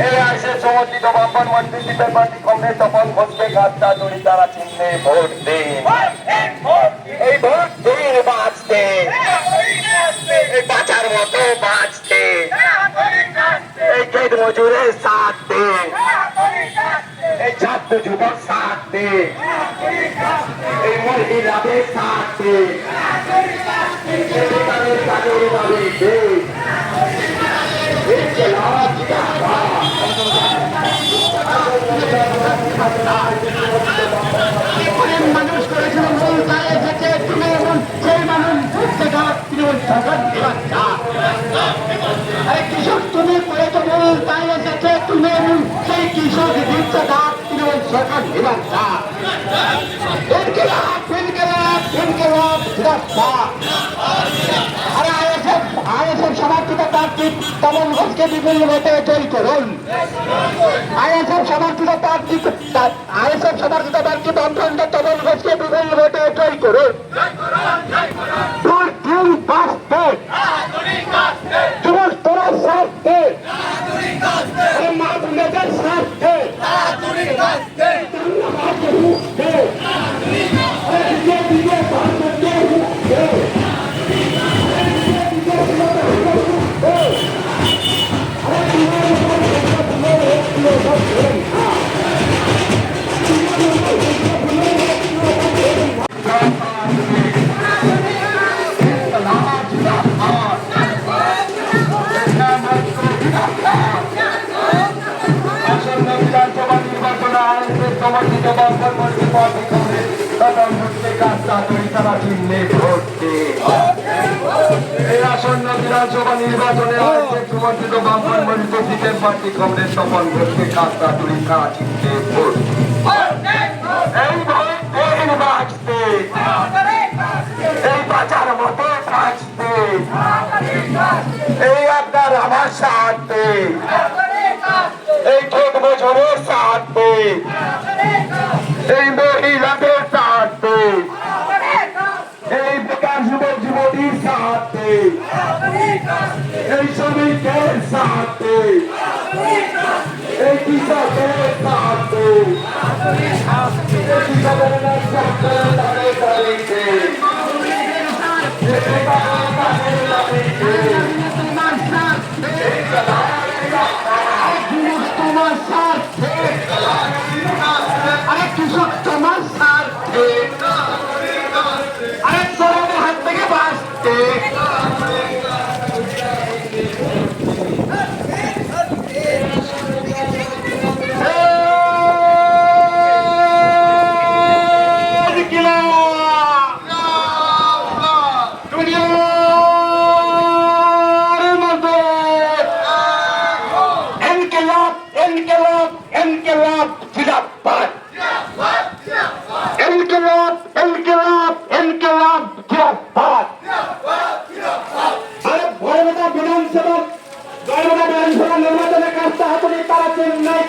এই আসে সমর্থিত বাম্পান মন্ত্রী জিতের পার্টি কংগ্রেস তপন ঘোষকে গাছটা দড়ি তারা চিহ্নে ভোট দিন। এই ভোট দিন বাঁচতে, এই বাঁচার মতো বাঁচতে, এই ক্ষেত মজুরের সাথ দিন, এই ছাত্র যুবক সাথ দিন, এই মহিলাদের সাথ দিন, এই বেকারের কাজের দাবি দিন। মানুষ করেছিল মূল তালে থেকে তুমি এমন সেই মানুষ কৃষক তুমি করেছো মূল তালে থেকে তুমি এমন সেই কৃষক দিচ্ছে ডাক তৃণমূল সরকার বিভাগ আইএসএফ সমর্থিত প্রার্থী তপন ঘোষকে বিপুল ভোটে জয়ী করুন। আইএসএফ সমর্থিত প্রার্থী তপন ঘোষকে বিপুল ভোটে জয়ী করুন। যুবক তোরার স্বার্থে, মাধ্যমের স্বার্থে, সমর্থিত বাম্পান মন্ত্রী পার্টি কংগ্রেস তপন ঘোষকে গাছটা দড়ি তারা চিহ্নে ভোট দিন। এই আসন্ন বিধানসভা নির্বাচনে সমর্থিত বাম্পান মন্ত্রী জিতের পার্টি কংগ্রেস তপন ঘোষকে গাছটা দড়ি তারা চিহ্নে ভোট। এই ভোট দিন বাঁচতে, এই বাঁচার মতো বাঁচতে, এই আপনার আমার সাথে, এই ক্ষেত মজুরের সাথে, এই মহিলাদের সাথে, এই বেকার যুবক যুবতীর সাথে, এই শ্রমিকের সাথে, এই কৃষকের সাথে, তোমার স্বার্থে, আরে কৃষক তোমার স্বার্থে, আরে চরমের হাত থেকে বাঁচতে, নির্বাচনের কাজটা হাতে তারা চেন্নাই